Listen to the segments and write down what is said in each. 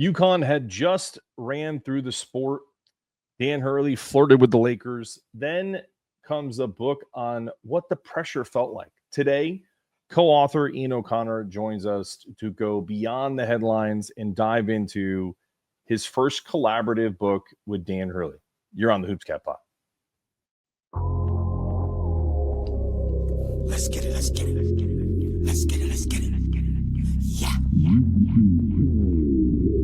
UConn had just ran through the sport. Dan Hurley flirted with the Lakers. Then comes a book on what the pressure felt like. Today, co-author Ian O'Connor joins us to go beyond the headlines and dive into his first collaborative book with Dan Hurley. You're on the Hoops Cat Pod. Let's get it. Let's get it. Let's get it. Let's get it. Yeah.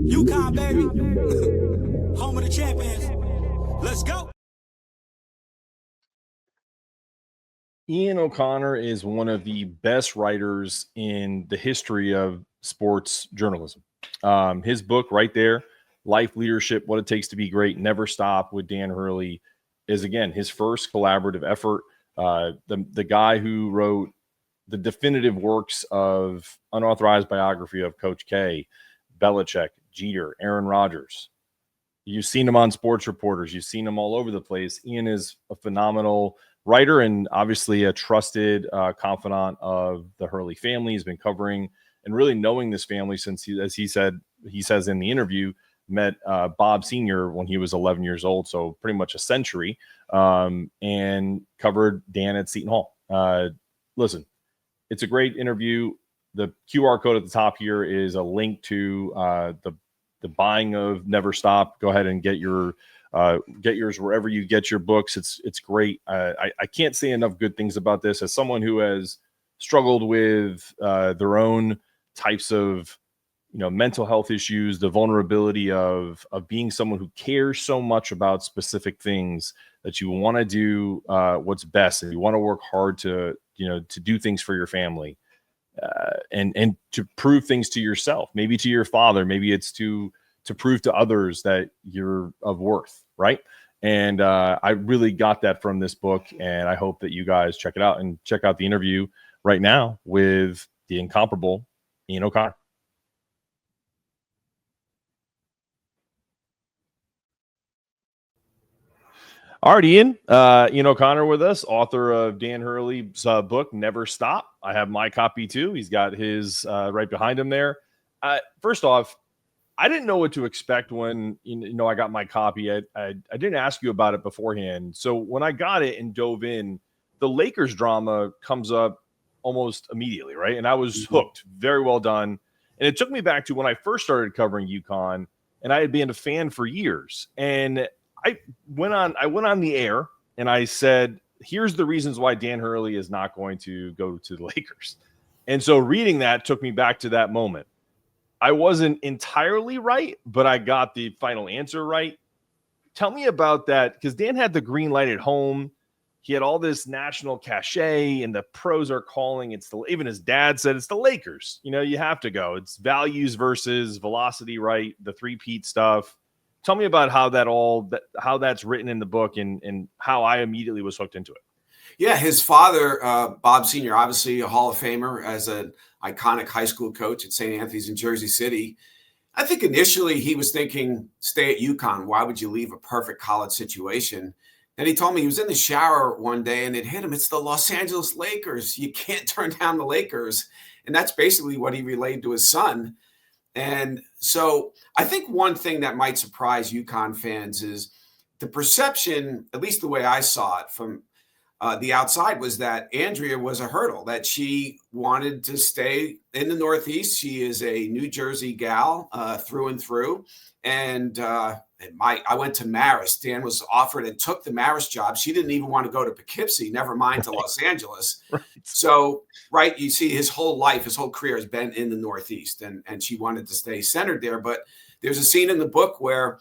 UConn, baby. Home of the champions. Let's go. Ian O'Connor is one of the best writers in the history of sports journalism. His book right there, Life, Leadership, What It Takes to Be Great, Never Stop with Dan Hurley, is, again, his first collaborative effort. The guy who wrote the definitive works of unauthorized biography of Coach K, Belichick, Jeter, Aaron Rodgers. You've seen him on sports reporters. You've seen him all over the place. Ian is a phenomenal writer and obviously a trusted confidant of the Hurley family. He's been covering and really knowing this family since, he says in the interview, met Bob Sr. when he was 11 years old, so pretty much a century, and covered Dan at Seton Hall. Listen, it's a great interview. The QR code at the top here is a link to the buying of Never Stop. Go ahead and get yours wherever you get your books. It's great. I can't say enough good things about this. As someone who has struggled with their own types of mental health issues, the vulnerability of being someone who cares so much about specific things that you want to do what's best, and you want to work hard to do things for your family, and to prove things to yourself, maybe to your father, maybe it's to prove to others that you're of worth, right? And I really got that from this book, and I hope that you guys check it out and check out the interview right now with the incomparable Ian O'Connor. All right, Ian O'Connor with us, author of Dan Hurley's book, Never Stop. I have my copy too. He's got his right behind him there. First off, I didn't know what to expect when I got my copy. I didn't ask you about it beforehand. So when I got it and dove in, the Lakers drama comes up almost immediately, right? And I was hooked. Very well done. And it took me back to when I first started covering UConn, and I had been a fan for years. And I went on the air and I said, here's the reasons why Dan Hurley is not going to go to the Lakers. And so reading that took me back to that moment. I wasn't entirely right, but I got the final answer right. Tell me about that, because Dan had the green light at home. He had all this national cachet, and the pros are calling. Even his dad said it's the Lakers. You have to go. It's values versus velocity, right? The three-peat stuff. Tell me about how that's written in the book and how I immediately was hooked into it. Yeah, his father, Bob Sr., obviously a Hall of Famer as an iconic high school coach at St. Anthony's in Jersey City. I think initially he was thinking, stay at UConn. Why would you leave a perfect college situation? Then he told me he was in the shower one day and it hit him. It's the Los Angeles Lakers. You can't turn down the Lakers. And that's basically what he relayed to his son. And so I think one thing that might surprise UConn fans is the perception, at least the way I saw it from the outside, was that Andrea was a hurdle, that she wanted to stay in the Northeast. She is a New Jersey gal through and through. And I went to Marist. Dan was offered and took the Marist job. She didn't even want to go to Poughkeepsie, never mind to Los Angeles. Right. So, right, you see his whole life, his whole career has been in the Northeast, and she wanted to stay centered there. But there's a scene in the book where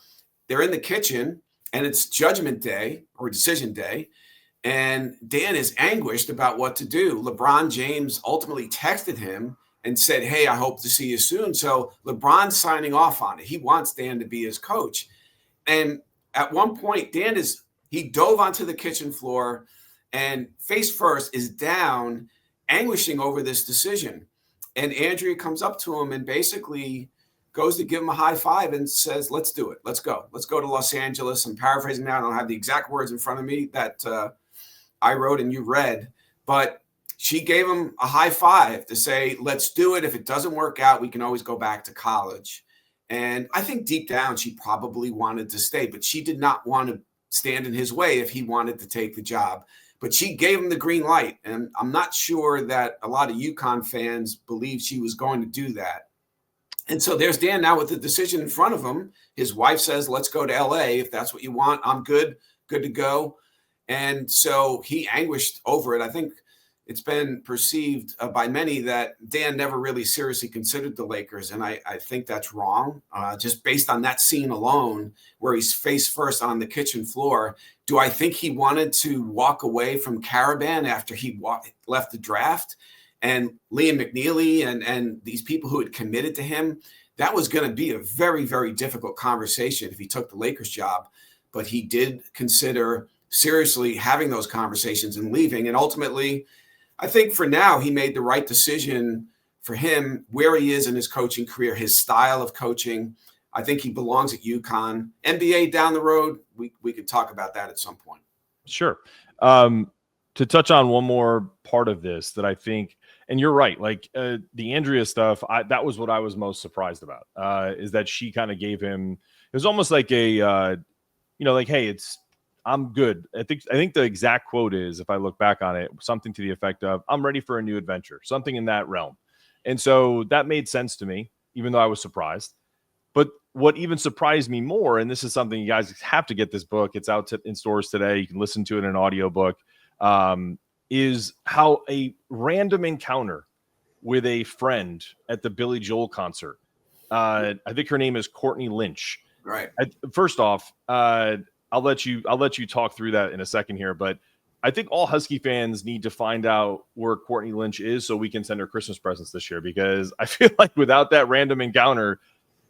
they're in the kitchen and it's judgment day or decision day. And Dan is anguished about what to do. LeBron James ultimately texted him and said, hey, I hope to see you soon. So LeBron's signing off on it. He wants Dan to be his coach. And at one point, he dove onto the kitchen floor and face first is down, anguishing over this decision. And Andrea comes up to him and basically goes to give him a high five and says, let's do it. Let's go. Let's go to Los Angeles. I'm paraphrasing now. I don't have the exact words in front of me that I wrote and you read, but she gave him a high five to say, let's do it. If it doesn't work out, we can always go back to college. And I think deep down, she probably wanted to stay, but she did not want to stand in his way if he wanted to take the job. But she gave him the green light. And I'm not sure that a lot of UConn fans believed she was going to do that. And so there's Dan now with the decision in front of him. His wife says, let's go to LA. If that's what you want, I'm good to go. And so he anguished over it. I think it's been perceived by many that Dan never really seriously considered the Lakers. And I think that's wrong. Just based on that scene alone, where he's face first on the kitchen floor, do I think he wanted to walk away from Caravan after he left the draft? And Liam McNeely and these people who had committed to him, that was going to be a very, very difficult conversation if he took the Lakers job. But he did consider seriously having those conversations and leaving. And ultimately, I think for now, he made the right decision for him, where he is in his coaching career, his style of coaching. I think he belongs at UConn. NBA down the road, we could talk about that at some point. Sure. To touch on one more part of this that I think, and you're right, like the Andrea stuff, that was what I was most surprised about, is that she kind of gave him, it was almost like a, like, hey, I'm good. I think the exact quote is, if I look back on it, something to the effect of, I'm ready for a new adventure, something in that realm. And so that made sense to me, even though I was surprised. But what even surprised me more, and this is something you guys have to get this book, it's out in stores today, you can listen to it in an audiobook, is how a random encounter with a friend at the Billy Joel concert, I think her name is Courtney Lynch. Right. First off, I'll let you talk through that in a second here, but I think all Husky fans need to find out where Courtney Lynch is so we can send her Christmas presents this year, because I feel like without that random encounter,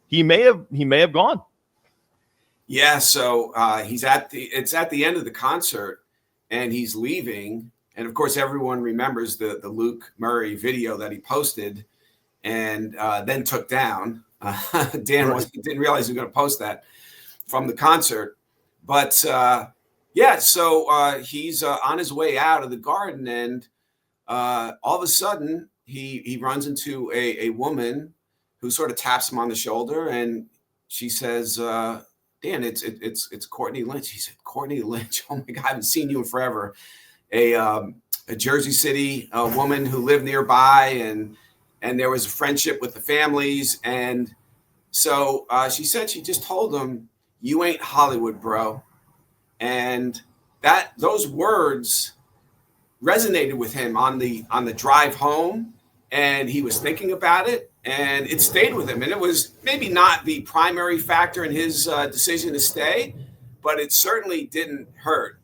he may have gone. Yeah, so it's at the end of the concert and he's leaving, and of course everyone remembers the Luke Murray video that he posted and then took down. Dan didn't realize he was going to post that from the concert. But so he's on his way out of the garden, and all of a sudden he runs into a woman who sort of taps him on the shoulder, and she says, Dan, it's Courtney Lynch. He said, Courtney Lynch, oh my God, I haven't seen you in forever. A Jersey City woman who lived nearby, and there was a friendship with the families. And so she said she just told him, you ain't Hollywood, bro. And those words resonated with him on the drive home, and he was thinking about it, and it stayed with him. And it was maybe not the primary factor in his decision to stay, but it certainly didn't hurt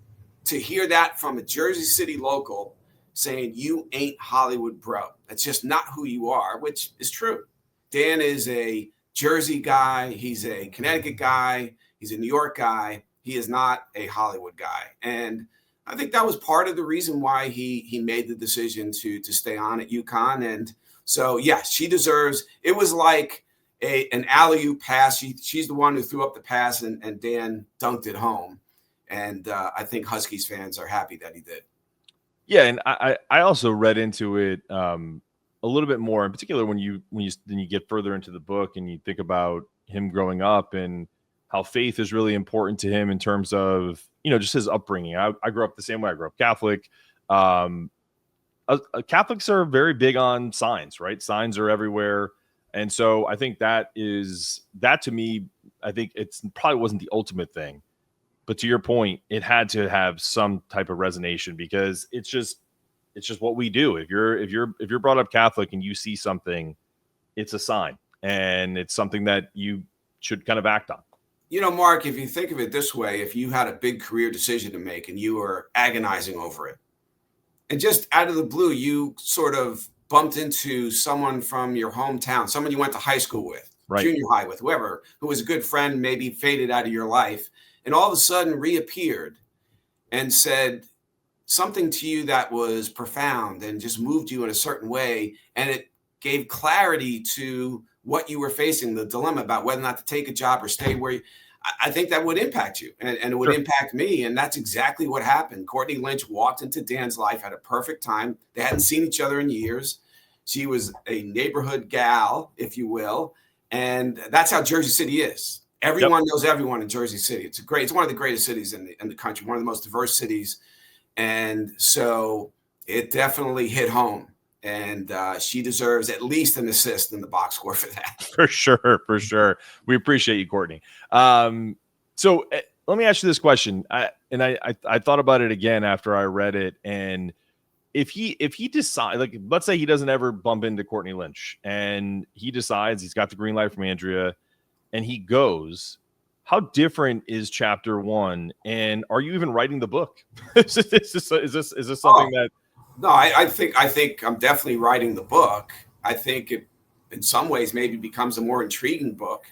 to hear that from a Jersey City local saying, you ain't Hollywood, bro. That's just not who you are, which is true. Dan is a Jersey guy. He's a Connecticut guy. He's a New York guy. He is not a Hollywood guy. And I think that was part of the reason why he made the decision to stay on at UConn. And so, yes, she deserves, it was like an alley-oop pass. She's the one who threw up the pass, and Dan dunked it home. And I think Huskies fans are happy that he did. Yeah, and I also read into it a little bit more, in particular when you get further into the book and you think about him growing up and how faith is really important to him in terms of, just his upbringing. I grew up the same way. I grew up Catholic. Catholics are very big on signs, right? Signs are everywhere. And so I think that to me, I think it's probably wasn't the ultimate thing. But to your point, it had to have some type of resonation, because it's just what we do. If you're brought up Catholic and you see something, it's a sign, and it's something that you should kind of act on. Mark, if you think of it this way, if you had a big career decision to make and you were agonizing over it, and just out of the blue, you sort of bumped into someone from your hometown, someone you went to high school with, right, junior high with, whoever, who was a good friend, maybe faded out of your life, and all of a sudden reappeared and said something to you that was profound and just moved you in a certain way, and it gave clarity to what you were facing, the dilemma about whether or not to take a job or stay where you, I think that would impact you, and it would impact me. And that's exactly what happened. Courtney Lynch walked into Dan's life at a perfect time. They hadn't seen each other in years. She was a neighborhood gal, if you will. And that's how Jersey City is. Everyone knows everyone in Jersey City. It's one of the greatest cities in the country, one of the most diverse cities. And so it definitely hit home. And she deserves at least an assist in the box score for that. For sure. We appreciate you, Courtney. So let me ask you this question. I thought about it again after I read it. And if he decides, like, let's say he doesn't ever bump into Courtney Lynch and he decides he's got the green light from Andrea and he goes, how different is chapter 1? And are you even writing the book? is this something that? No, I think I'm definitely writing the book. I think it, in some ways, maybe becomes a more intriguing book.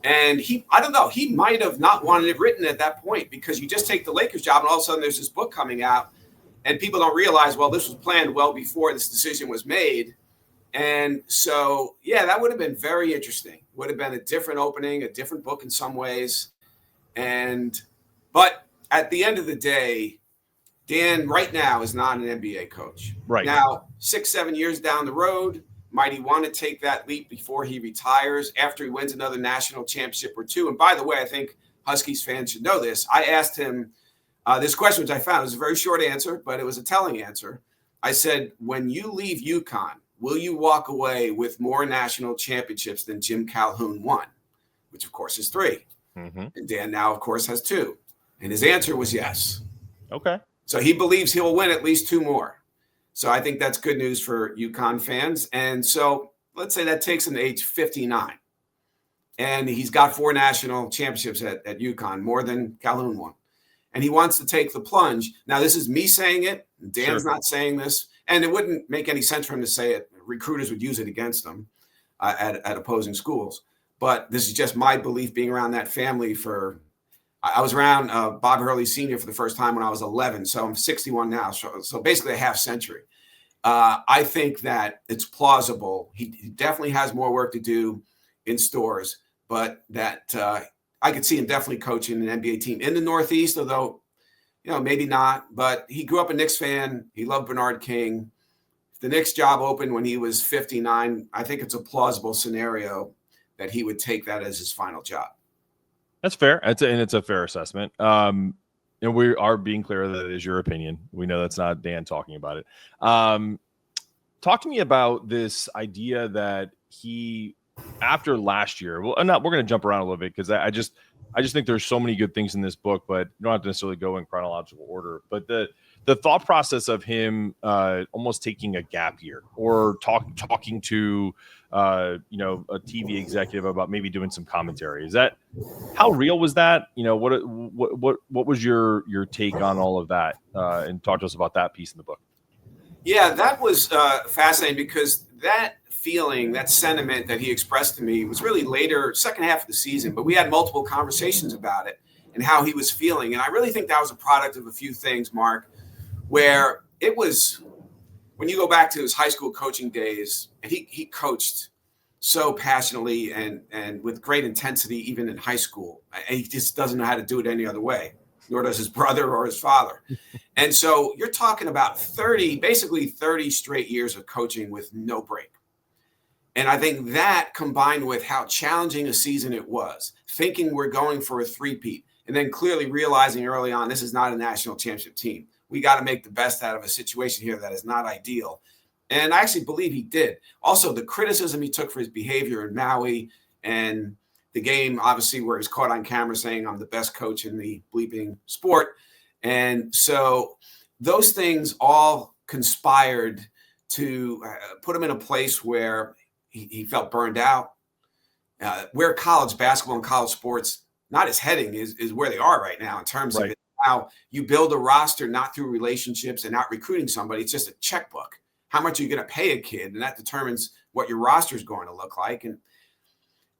And I don't know, he might have not wanted it written at that point, because you just take the Lakers job and all of a sudden there's this book coming out and people don't realize, well, this was planned well before this decision was made. And so, yeah, that would have been very interesting. Would have been a different opening, a different book in some ways. But at the end of the day, Dan right now is not an NBA coach. Right. Now, 6-7 years down the road, might he want to take that leap before he retires, after he wins another national championship or two? And by the way, I think Huskies fans should know this. I asked him this question, which I found was a very short answer, but it was a telling answer. I said, when you leave UConn, will you walk away with more national championships than Jim Calhoun won? Which, of course, is 3. Mm-hmm. And Dan now, of course, has 2. And his answer was yes. Okay. So he believes he'll win at least 2 more. So I think that's good news for UConn fans. And so let's say that takes him to age 59. And he's got 4 national championships at UConn, more than Calhoun won. And he wants to take the plunge. Now, this is me saying it. Dan's not saying this. And it wouldn't make any sense for him to say it. Recruiters would use it against him at opposing schools. But this is just my belief, being around that family I was around Bob Hurley Sr. for the first time when I was 11. So I'm 61 now. So basically a half century. I think that it's plausible. He definitely has more work to do in stores, but that I could see him definitely coaching an NBA team in the Northeast, although, maybe not. But he grew up a Knicks fan. He loved Bernard King. If the Knicks job opened when he was 59, I think it's a plausible scenario that he would take that as his final job. That's fair. It's a fair assessment. And we are being clear that it is your opinion. We know that's not Dan talking about it. Talk to me about this idea that he, after last year, we're going to jump around a little bit because I just think there's so many good things in this book, but you don't have to necessarily go in chronological order. But the thought process of him almost taking a gap year or talking to a TV executive about maybe doing some commentary. Is that, how real was that? What was your take on all of that? And talk to us about that piece in the book. Yeah, that was fascinating, because that feeling, that sentiment that he expressed to me was really later, second half of the season, but we had multiple conversations about it and how he was feeling. And I really think that was a product of a few things, Mark, where it was, when you go back to his high school coaching days, and he coached so passionately and with great intensity, even in high school. And he just doesn't know how to do it any other way, nor does his brother or his father. And so you're talking about basically 30 straight years of coaching with no break. And I think that, combined with how challenging a season it was, thinking we're going for a three-peat, and then clearly realizing early on, this is not a national championship team. We got to make the best out of a situation here that is not ideal. And I actually believe he did. Also, the criticism he took for his behavior in Maui, and the game, obviously, where he's caught on camera saying, I'm the best coach in the bleeping sport. And so those things all conspired to put him in a place where he felt burned out. Where college basketball and college sports, not his heading, is where they are right now in terms of how you build a roster, not through relationships and not recruiting somebody. It's just a checkbook. How much are you going to pay a kid? And that determines what your roster is going to look like. And,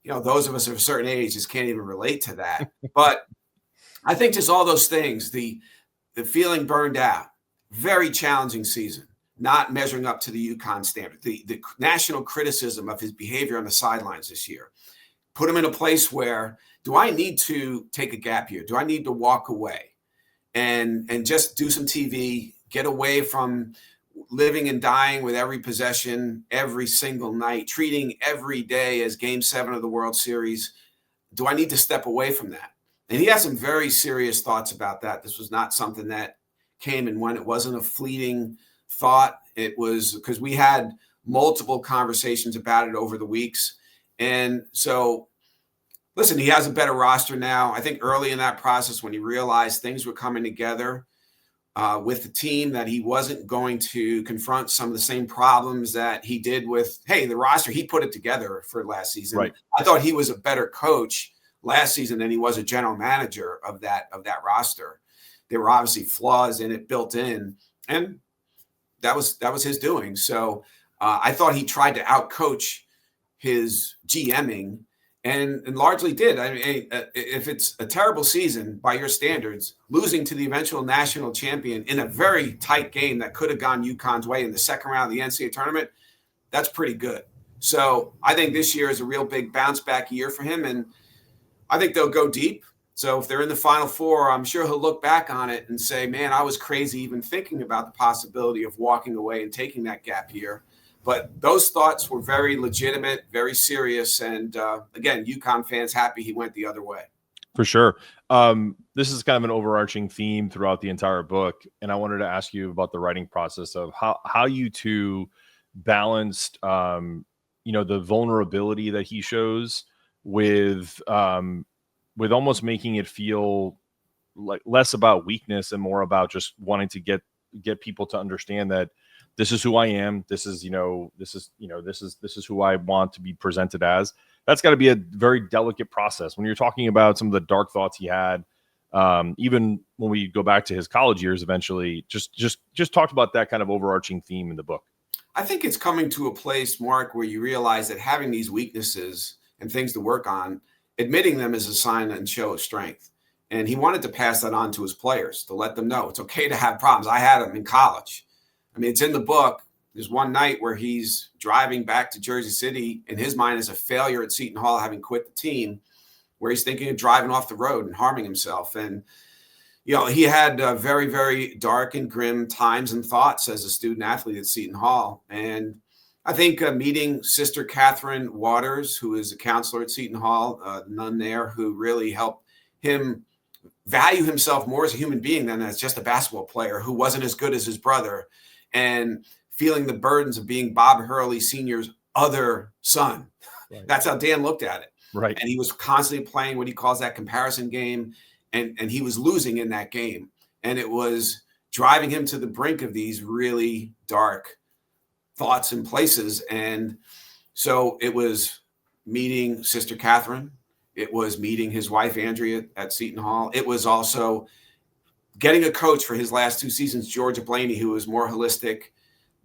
those of us of a certain age just can't even relate to that. But I think just all those things, the feeling burned out, very challenging season, not measuring up to the UConn standard, the national criticism of his behavior on the sidelines this year, put him in a place where, do I need to take a gap year? Do I need to walk away and just do some TV, get away from living and dying with every possession, every single night, treating every day as Game 7 of the World Series. Do I need to step away from that? And he has some very serious thoughts about that. This was not something that came and went. It wasn't a fleeting thought. It was because we had multiple conversations about it over the weeks. And so, listen, he has a better roster now. I think early in that process, when he realized things were coming together with the team, that he wasn't going to confront some of the same problems that he did with, hey, the roster, he put it together for last season. Right. I thought he was a better coach last season than he was a general manager of that roster. There were obviously flaws in it built in, and that was his doing. So I thought he tried to outcoach his GMing, and largely did. I mean, if it's a terrible season by your standards, losing to the eventual national champion in a very tight game that could have gone UConn's way in the second round of the NCAA tournament, that's pretty good. So I think this year is a real big bounce back year for him, and I think they'll go deep. So if they're in the Final Four, I'm sure he'll look back on it and say, man, I was crazy even thinking about the possibility of walking away and taking that gap year. But those thoughts were very legitimate, very serious. And again, UConn fans happy he went the other way. For sure. This is kind of an overarching theme throughout the entire book. And I wanted to ask you about the writing process of how you two balanced, the vulnerability that he shows with almost making it feel like less about weakness and more about just wanting to get people to understand that this is who I am. This is who I want to be presented as. That's got to be a very delicate process when you're talking about some of the dark thoughts he had. Even when we go back to his college years, eventually, just talked about that kind of overarching theme in the book. I think it's coming to a place, Mark, where you realize that having these weaknesses and things to work on, admitting them is a sign and show of strength. And he wanted to pass that on to his players, to let them know it's okay to have problems. I had them in college. I mean, it's in the book. There's one night where he's driving back to Jersey City. In his mind, is a failure at Seton Hall, having quit the team, where he's thinking of driving off the road and harming himself. And, he had very, very dark and grim times and thoughts as a student athlete at Seton Hall. And I think meeting Sister Catherine Waters, who is a counselor at Seton Hall, the nun there, who really helped him value himself more as a human being than as just a basketball player who wasn't as good as his brother, and feeling the burdens of being Bob Hurley Sr.'s other son. Right. That's how Dan looked at it. Right. And he was constantly playing what he calls that comparison game, and he was losing in that game. And it was driving him to the brink of these really dark thoughts and places. And so it was meeting Sister Catherine. It was meeting his wife, Andrea, at Seton Hall. It was also getting a coach for his last 2 seasons, Georgia Blaney, who was more holistic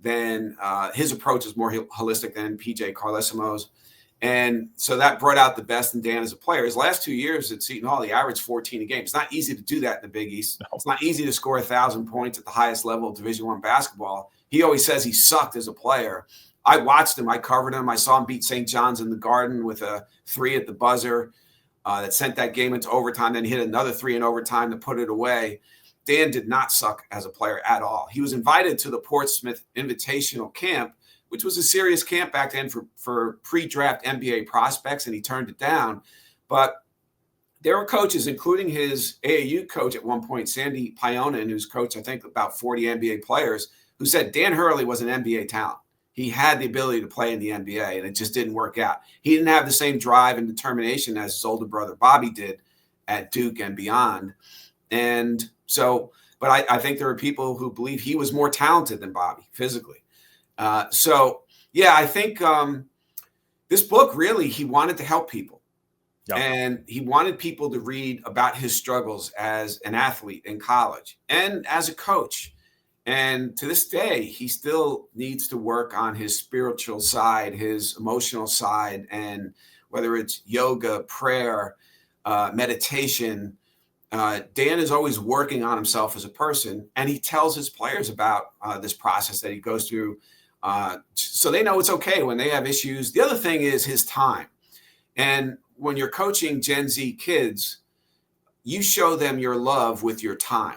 than his approach is more holistic than PJ Carlesimo's. And so that brought out the best in Dan as a player. His last 2 years at Seton Hall, he averaged 14 a game. It's not easy to do that in the Big East. No. It's not easy to score 1,000 points at the highest level of Division I basketball. He always says he sucked as a player. I watched him. I covered him. I saw him beat St. John's in the Garden with a 3 at the buzzer that sent that game into overtime. Then he hit another 3 in overtime to put it away. Dan did not suck as a player at all. He was invited to the Portsmouth Invitational Camp, which was a serious camp back then for pre-draft NBA prospects, and he turned it down. But there were coaches, including his AAU coach at one point, Sandy Pionin, who's coached, I think, about 40 NBA players, who said Dan Hurley was an NBA talent. He had the ability to play in the NBA, and it just didn't work out. He didn't have the same drive and determination as his older brother Bobby did at Duke and beyond. And so, but I think there are people who believe he was more talented than Bobby physically. So, yeah, I think this book, really, he wanted to help people. Yep. And he wanted people to read about his struggles as an athlete in college and as a coach. And to this day, he still needs to work on his spiritual side, his emotional side, and whether it's yoga, prayer, meditation. Dan is always working on himself as a person, and he tells his players about this process that he goes through so they know it's okay when they have issues. The other thing is his time. And when you're coaching Gen Z kids, you show them your love with your time.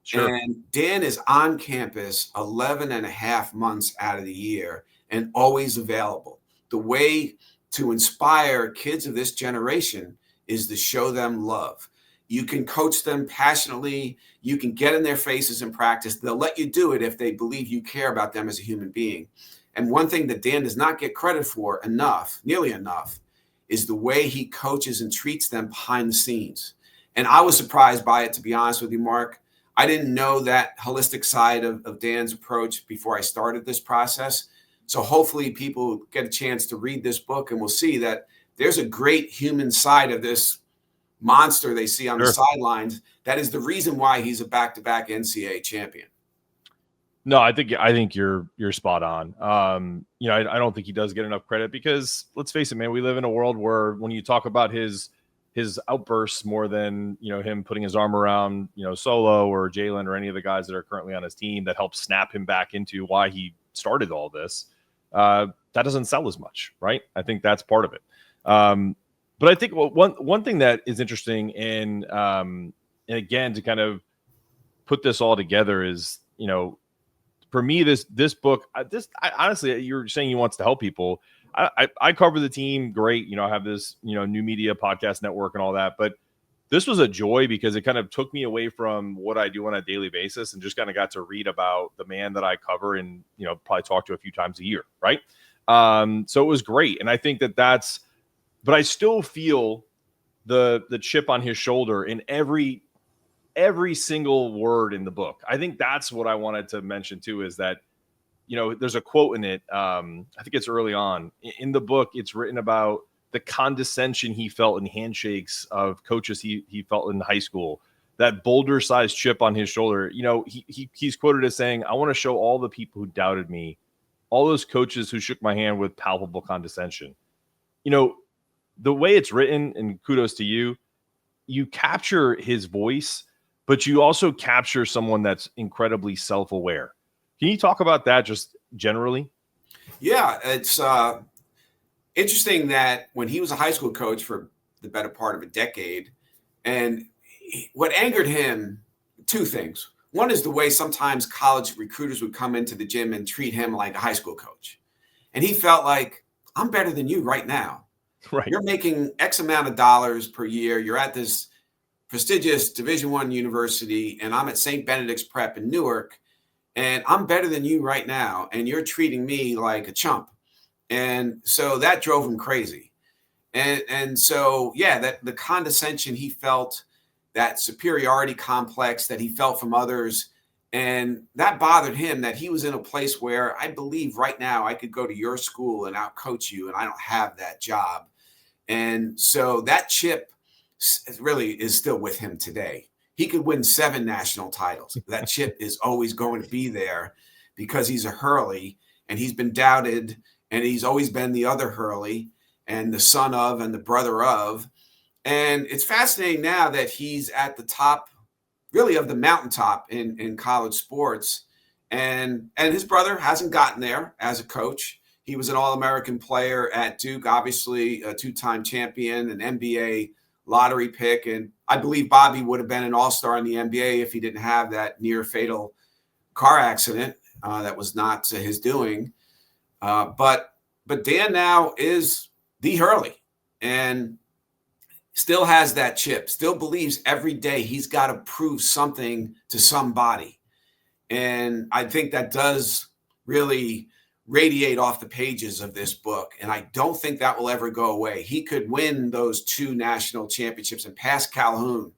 Sure. And Dan is on campus 11 and a half months out of the year and always available. The way to inspire kids of this generation is to show them love. You can coach them passionately. You can get in their faces in practice. They'll let you do it if they believe you care about them as a human being. And one thing that Dan does not get credit for nearly enough, is the way he coaches and treats them behind the scenes. And I was surprised by it, to be honest with you, Mark. I didn't know that holistic side of Dan's approach before I started this process. So hopefully people get a chance to read this book and we'll see that there's a great human side of this monster they see on the sidelines. That is the reason why he's a back-to-back NCAA champion. No, I think you're spot on. I don't think he does get enough credit because let's face it, man, we live in a world where when you talk about his outbursts more than, him putting his arm around, Solo or Jalen or any of the guys that are currently on his team that helped snap him back into why he started all this, that doesn't sell as much, right? I think that's part of it. But I think one thing that is interesting and again, to kind of put this all together is, for me, this book, honestly, you're saying he wants to help people. I cover the team. Great. I have this, new media podcast network and all that, but this was a joy because it kind of took me away from what I do on a daily basis and just kind of got to read about the man that I cover and, probably talk to a few times a year. Right. So it was great. And I think but I still feel the chip on his shoulder in every single word in the book. I think that's what I wanted to mention too, is that, there's a quote in it. I think it's early on in the book. It's written about the condescension he felt in handshakes of coaches he felt in high school, that boulder-sized chip on his shoulder. He's quoted as saying, "I want to show all the people who doubted me, all those coaches who shook my hand with palpable condescension." The way it's written, and kudos to you, you capture his voice, but you also capture someone that's incredibly self-aware. Can you talk about that just generally? Yeah, it's interesting that when he was a high school coach for the better part of a decade, and what angered him, two things. One is the way sometimes college recruiters would come into the gym and treat him like a high school coach. And he felt like, I'm better than you right now. Right. You're making X amount of dollars per year. You're at this prestigious Division I university, and I'm at St. Benedict's Prep in Newark, and I'm better than you right now, and you're treating me like a chump. And so that drove him crazy. And so, yeah, that the condescension he felt, that superiority complex that he felt from others, and that bothered him, that he was in a place where I believe right now I could go to your school and outcoach you, and I don't have that job. And so that chip really is still with him today. He could win 7 national titles. That chip is always going to be there because he's a Hurley and he's been doubted, and he's always been the other Hurley and the son of and the brother of. And it's fascinating now that he's at the top, really, of the mountaintop in college sports. And his brother hasn't gotten there as a coach. He was an All-American player at Duke, obviously a 2-time champion, an NBA lottery pick. And I believe Bobby would have been an all-star in the NBA if he didn't have that near fatal car accident that was not his doing. But Dan now is the Hurley and still has that chip, still believes every day he's got to prove something to somebody. And I think that does really radiate off the pages of this book. And I don't think that will ever go away. He could win those 2 national championships and pass Calhoun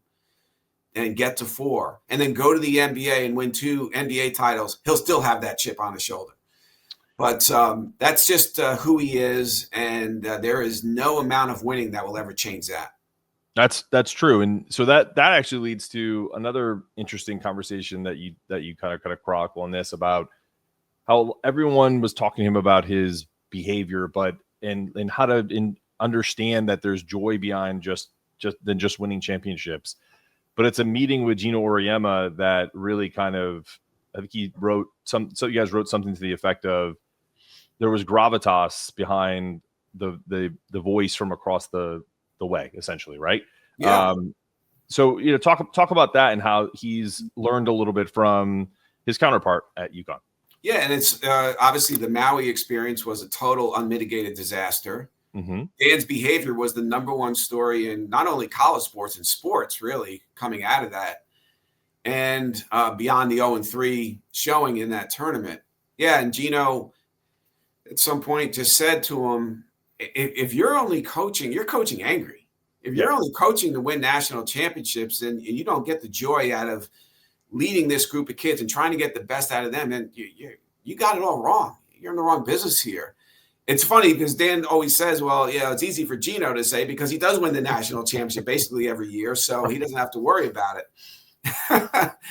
and get to 4 and then go to the NBA and win 2 NBA titles. He'll still have that chip on his shoulder. But that's just who he is. And there is no amount of winning that will ever change that. That's true. And so that actually leads to another interesting conversation that you kind of chronicle on this, about how everyone was talking to him about his behavior, but and how to understand that there's joy behind just winning championships. But it's a meeting with Geno Auriemma that really kind of, I think he wrote so you guys wrote something to the effect of, there was gravitas behind the voice from across the way, essentially, right? Yeah. So, talk about that and how he's learned a little bit from his counterpart at UConn. Yeah, and it's obviously the Maui experience was a total unmitigated disaster. Mm-hmm. Dan's behavior was the number one story in not only college sports and sports, really, coming out of that. And beyond the 0-3 showing in that tournament. Yeah, and Geno at some point just said to him, if you're only coaching, you're coaching angry. If you're only coaching to win national championships and you don't get the joy out of leading this group of kids and trying to get the best out of them, then you got it all wrong. You're in the wrong business here. It's funny because Dan always says, well, it's easy for Geno to say because he does win the national championship basically every year, so he doesn't have to worry about it.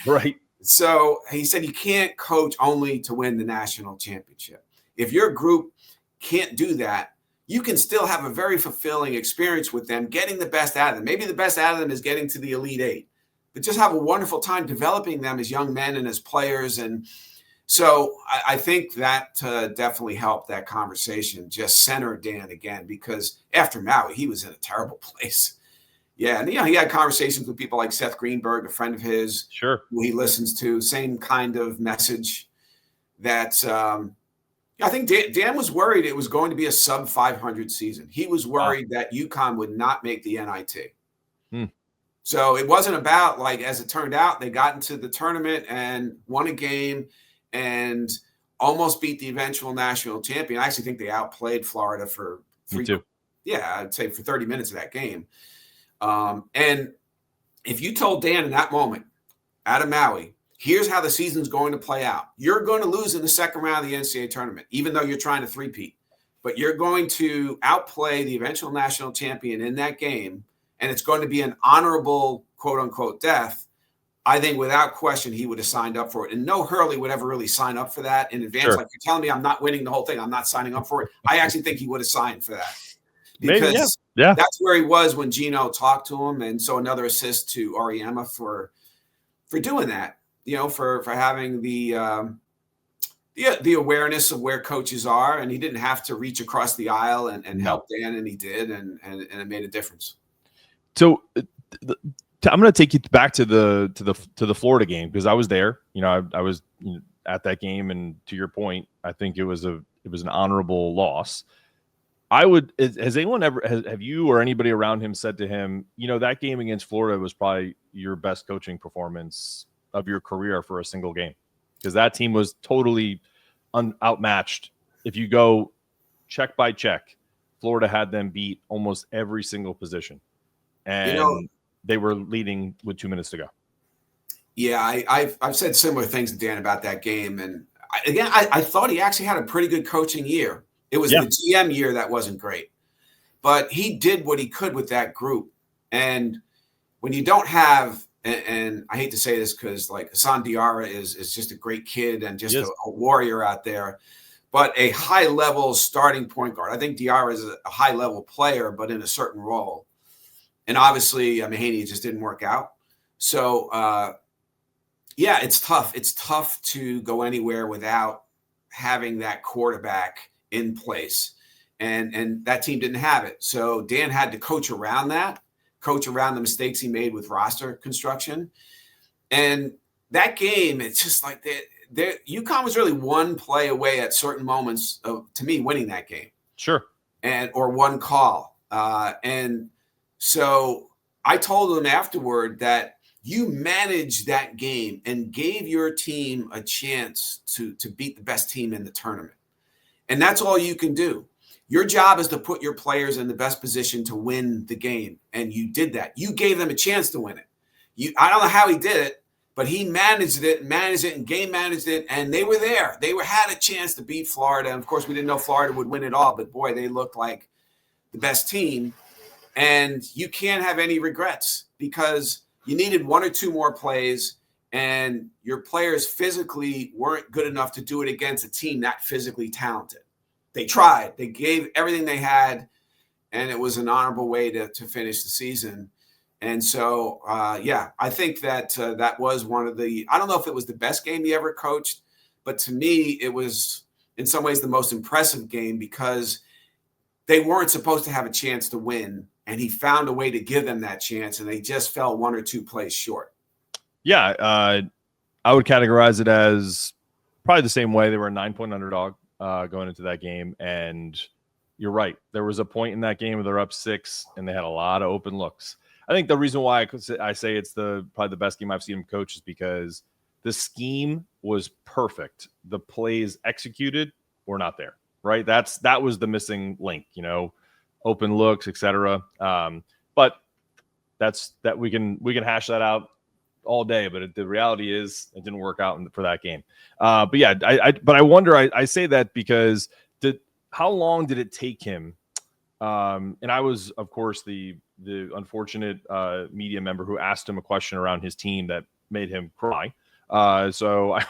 Right. So he said you can't coach only to win the national championship. If your group can't do that, you can still have a very fulfilling experience with them, getting the best out of them. Maybe the best out of them is getting to the Elite Eight, but just have a wonderful time developing them as young men and as players. And so I think that definitely helped that conversation, just center Dan again, because after Maui, he was in a terrible place. Yeah, and he had conversations with people like Seth Greenberg, a friend of his, sure, who he listens to, same kind of message that I think Dan was worried it was going to be a sub 500 season. He was worried that UConn would not make the NIT. So it wasn't about, like, as it turned out, they got into the tournament and won a game and almost beat the eventual national champion. I actually think they outplayed Florida for I'd say for 30 minutes of that game. And if you told Dan in that moment out of Maui, here's how the season's going to play out. You're going to lose in the second round of the NCAA tournament, even though you're trying to three-peat. But you're going to outplay the eventual national champion in that game, and it's going to be an honorable, quote-unquote, death. I think without question he would have signed up for it. And no Hurley would ever really sign up for that in advance. Sure. Like, you're telling me I'm not winning the whole thing, I'm not signing up for it. I actually think he would have signed for that. Because Maybe, that's where he was when Geno talked to him. And so another assist to Auriemma for doing that, for having the awareness of where coaches are. And he didn't have to reach across the aisle and help Dan, and he did, and it made a difference. So I'm going to take you back to the Florida game, because I was there. I was at that game, and to your point, I think it was an honorable loss. Has anyone ever, have you or anybody around him said to him, that game against Florida was probably your best coaching performance of your career for a single game? Because that team was totally outmatched. If you go check by check, Florida had them beat almost every single position. And they were leading with 2 minutes to go. Yeah, I've said similar things to Dan about that game. And I thought he actually had a pretty good coaching year. It was the GM year that wasn't great, but he did what he could with that group. And when you don't have, and I hate to say this because, like, Hassan Diarra is just a great kid and just a warrior out there, but a high-level starting point guard. I think Diarra is a high-level player, but in a certain role. And obviously, Mahaney just didn't work out. So, it's tough. It's tough to go anywhere without having that quarterback in place. And that team didn't have it. So Dan had to coach around the mistakes he made with roster construction. And that game, it's just like UConn was really one play away at certain moments of, to me, winning that game. Sure. Or one call. And so I told them afterward that you managed that game and gave your team a chance to beat the best team in the tournament. And that's all you can do. Your job is to put your players in the best position to win the game. And you did that. You gave them a chance to win it. I don't know how he did it, but he managed it and game managed it. And they were there. They had a chance to beat Florida. And of course, we didn't know Florida would win it all, but boy, they looked like the best team. And you can't have any regrets because you needed one or two more plays, and your players physically weren't good enough to do it against a team that physically talented. They tried. They gave everything they had, and it was an honorable way to finish the season. And so, I think that that was one of the – I don't know if it was the best game he ever coached, but to me it was in some ways the most impressive game because they weren't supposed to have a chance to win, and he found a way to give them that chance, and they just fell 1 or 2 plays short. Yeah, I would categorize it as probably the same way. They were a 9-point underdog going into that game, and you're right. There was a point in that game where they're up 6, and they had a lot of open looks. I think the reason why I say it's probably the best game I've seen him coach is because the scheme was perfect. The plays executed were not there, right? That was the missing link, open looks, etc. But that we can hash that out all day. But the reality is it didn't work out for that game. But yeah, I wonder. I say that because how long did it take him? And I was, of course, the unfortunate media member who asked him a question around his team that made him cry. So I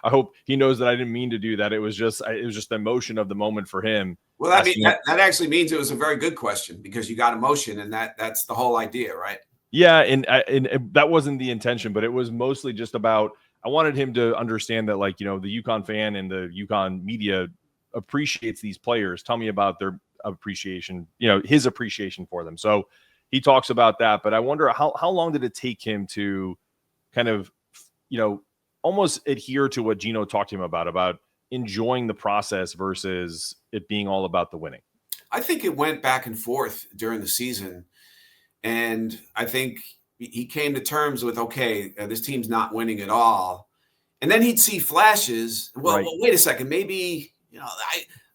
hope he knows that I didn't mean to do that. It was just the emotion of the moment for him. Well, that actually means it was a very good question because you got emotion, and that's the whole idea, right? Yeah, and that wasn't the intention, but it was mostly just about I wanted him to understand that, like, the UConn fan and the UConn media appreciates these players. Tell me about their appreciation, his appreciation for them. So he talks about that, but I wonder how long did it take him to kind of, almost adhere to what Geno talked to him about enjoying the process versus it being all about the winning. I think it went back and forth during the season. And I think he came to terms with, okay, this team's not winning at all. And then he'd see flashes. Well, wait a second. Maybe,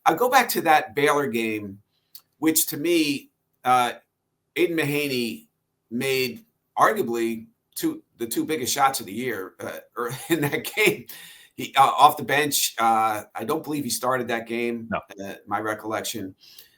I go back to that Baylor game, which to me, Aiden Mahaney made arguably the 2 biggest shots of the year in that game. He off the bench. I don't believe he started that game, my recollection.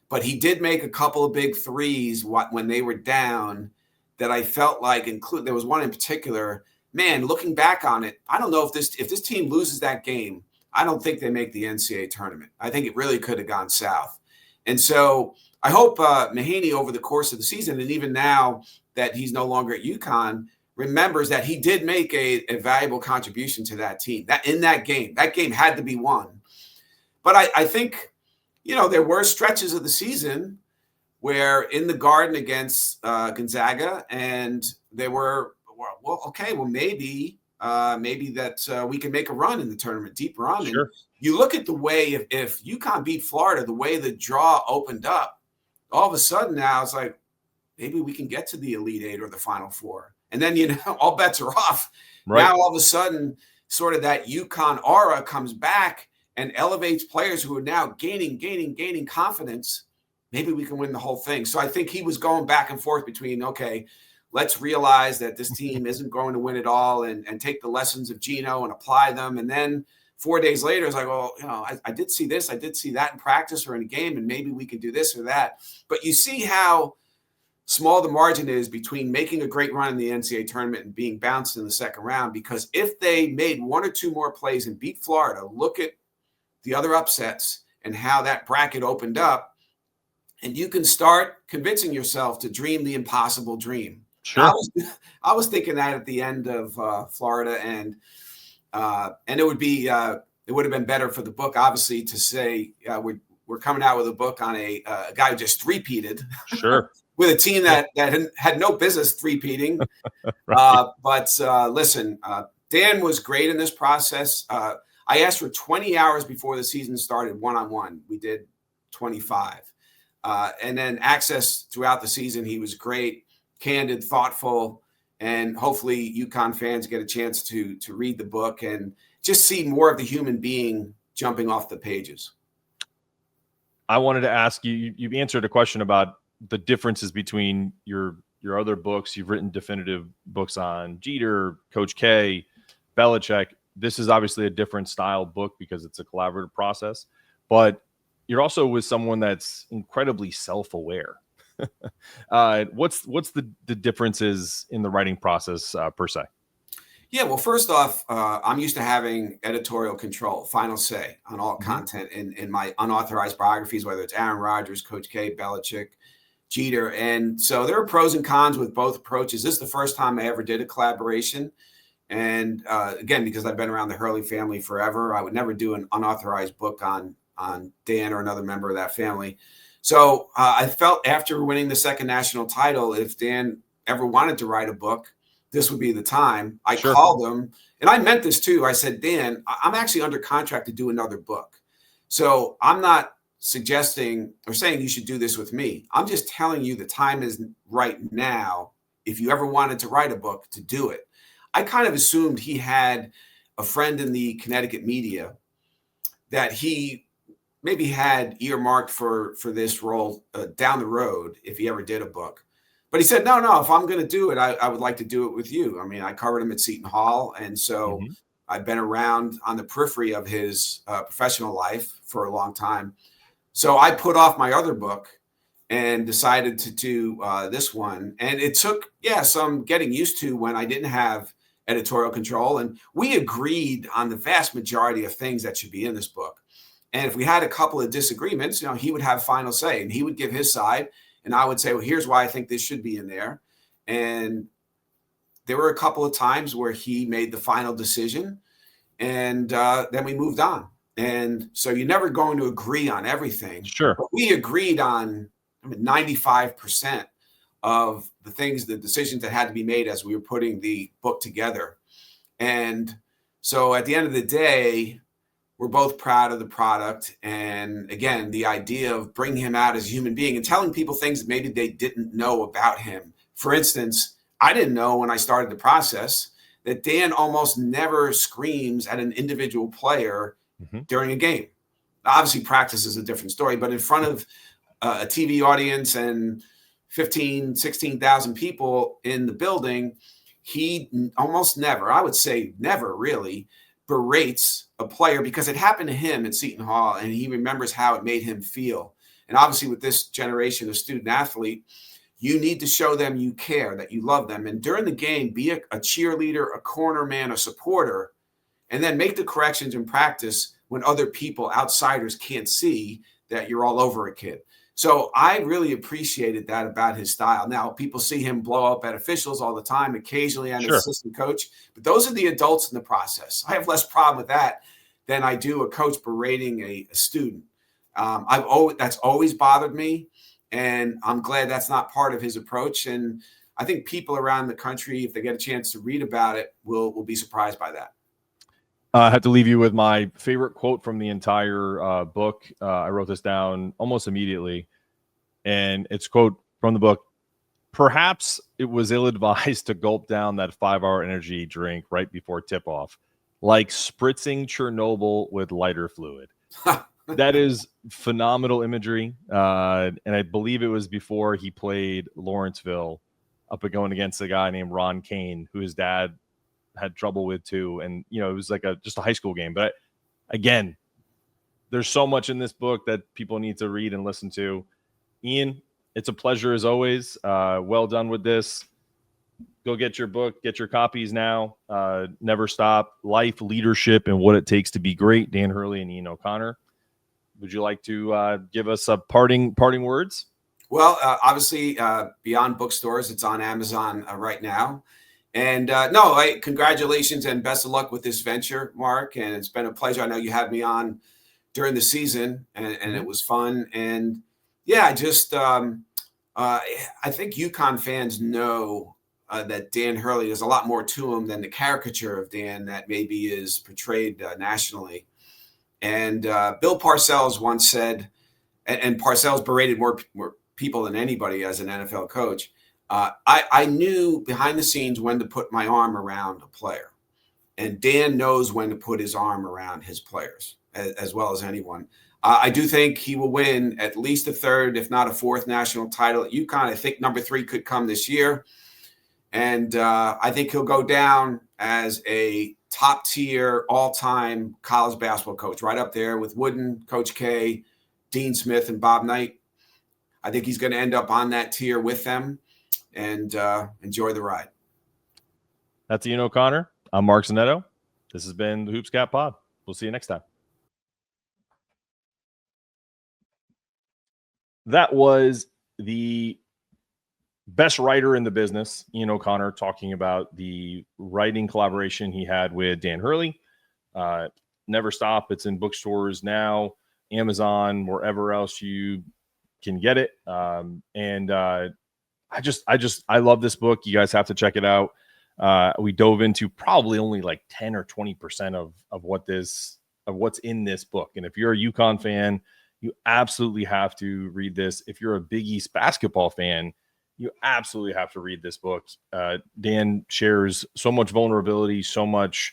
But he did make a couple of big threes when they were down that I felt like there was one in particular. Man, looking back on it, I don't know if this team loses that game, I don't think they make the NCAA tournament. I think it really could have gone south. And so I hope Mahaney over the course of the season, and even now that he's no longer at UConn, remembers that he did make a valuable contribution to that team. That in that game had to be won. But I think, there were stretches of the season where in the Garden against Gonzaga, and they were, maybe that we can make a run in the tournament, deep run. Sure. And you look at the way, if UConn beat Florida, the way the draw opened up, all of a sudden now it's like, maybe we can get to the Elite Eight or the Final Four. And then, all bets are off. Right. Now, all of a sudden, sort of that UConn aura comes back and elevates players who are now gaining confidence. Maybe we can win the whole thing. So I think he was going back and forth between, okay, let's realize that this team isn't going to win it all and take the lessons of Geno and apply them. And then 4 days later, it's like, well, I did see this, I did see that in practice or in a game, and maybe we could do this or that. But you see how small the margin is between making a great run in the NCAA tournament and being bounced in the second round. Because if they made 1 or 2 more plays and beat Florida, look at the other upsets and how that bracket opened up, and you can start convincing yourself to dream the impossible dream. Sure. I was thinking that at the end of Florida, and it would have been better for the book, obviously, to say we're coming out with a book on a guy who just three-peated. Sure. With a team that had no business three-peating. Right. But listen, Dan was great in this process. I asked for 20 hours before the season started, one-on-one. We did 25. And then access throughout the season, he was great, candid, thoughtful, and hopefully UConn fans get a chance to read the book and just see more of the human being jumping off the pages. I wanted to ask you, you've answered a question about the differences between your other books. You've written definitive books on Jeter, Coach K, Belichick. This is obviously a different style book because it's a collaborative process, but you're also with someone that's incredibly self-aware. What's the differences in the writing process per se? Yeah, well, first off, I'm used to having editorial control, final say on all content in my unauthorized biographies, whether it's Aaron Rodgers, Coach K, Belichick, Jeter. And so there are pros and cons with both approaches. This is the first time I ever did a collaboration. And again, because I've been around the Hurley family forever, I would never do an unauthorized book on Dan or another member of that family. So I felt after winning the second national title, if Dan ever wanted to write a book, this would be the time. I called him, and I meant this too. I said, Dan, I'm actually under contract to do another book. So I'm not suggesting or saying you should do this with me. I'm just telling you the time is right now. If you ever wanted to write a book, to do it. I kind of assumed he had a friend in the Connecticut media that he maybe had earmarked for this role down the road if he ever did a book. But he said, no, if I'm going to do it, I would like to do it with you. I mean, I covered him at Seton Hall. And so I've been around on the periphery of his professional life for a long time. So I put off my other book and decided to do this one. And it took, some getting used to when I didn't have editorial control. And we agreed on the vast majority of things that should be in this book. And if we had a couple of disagreements, he would have final say and he would give his side. And I would say, well, here's why I think this should be in there. And there were a couple of times where he made the final decision and then we moved on. And so you're never going to agree on everything. Sure. But we agreed on 95% of the things, the decisions that had to be made as we were putting the book together. And so at the end of the day, we're both proud of the product. And again, the idea of bringing him out as a human being and telling people things that maybe they didn't know about him. For instance, I didn't know when I started the process that Dan almost never screams at an individual player during a game. Obviously, practice is a different story, but in front of a TV audience and 15, 16,000 people in the building, he almost never, I would say never really, berates a player because it happened to him at Seton Hall and he remembers how it made him feel. And obviously with this generation of student athlete, you need to show them you care, that you love them. And during the game, be a cheerleader, a corner man, a supporter, and then make the corrections in practice when other people, outsiders, can't see that you're all over a kid. So I really appreciated that about his style. Now, people see him blow up at officials all the time, occasionally an assistant coach, but those are the adults in the process. I have less problem with that than I do a coach berating a student. That's always bothered me, and I'm glad that's not part of his approach. And I think people around the country, if they get a chance to read about it, will be surprised by that. I have to leave you with my favorite quote from the entire book. I wrote this down almost immediately, and it's a quote from the book. Perhaps it was ill-advised to gulp down that 5-hour energy drink right before tip-off, like spritzing Chernobyl with lighter fluid. That is phenomenal imagery, and I believe it was before he played Lawrenceville up and going against a guy named Ron Kane, who his dad had trouble with too. And, it was like just a high school game. But again, there's so much in this book that people need to read and listen to. Ian, it's a pleasure as always. Well done with this. Go get your book, get your copies now. Never Stop, Life, Leadership, and What It Takes to Be Great. Dan Hurley and Ian O'Connor. Would you like to give us a parting words? Well, obviously, beyond bookstores, it's on Amazon right now. And congratulations and best of luck with this venture, Mark. And it's been a pleasure. I know you had me on during the season, and it was fun. And I think UConn fans know that Dan Hurley, there's a lot more to him than the caricature of Dan that maybe is portrayed nationally. And Bill Parcells once said, and Parcells berated more people than anybody as an NFL coach. I knew behind the scenes when to put my arm around a player, and Dan knows when to put his arm around his players as well as anyone. I do think he will win at least a third, if not a fourth national title at UConn. I think number 3 could come this year. And I think he'll go down as a top tier all-time college basketball coach, right up there with Wooden, Coach K, Dean Smith, and Bob Knight. I think he's going to end up on that tier with them. And enjoy the ride. That's Ian O'Connor. I'm Mark Zanetto. This has been the Hoops Cat Pod. We'll see you next time. That was the best writer in the business, Ian O'Connor, talking about the writing collaboration he had with Dan Hurley. Never Stop. It's in bookstores now, Amazon, wherever else you can get it. I love this book. You guys have to check it out. We dove into probably only like 10 or 20% of what's in this book. And if you're a UConn fan, you absolutely have to read this. If you're a Big East basketball fan, you absolutely have to read this book. Dan shares so much vulnerability, so much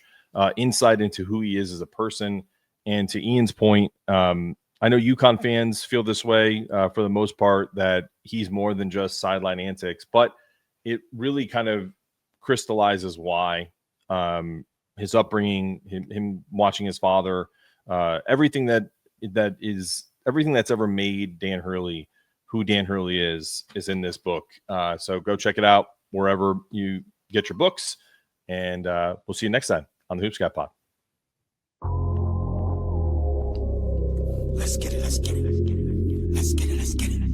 insight into who he is as a person. And to Ian's point, I know UConn fans feel this way for the most part, that he's more than just sideline antics, but it really kind of crystallizes why his upbringing, him watching his father, everything that's ever made Dan Hurley who Dan Hurley is in this book. So go check it out wherever you get your books, and we'll see you next time on the Hoop Sky Pod. Let's get it. Let's get it. Let's get it. Let's get it.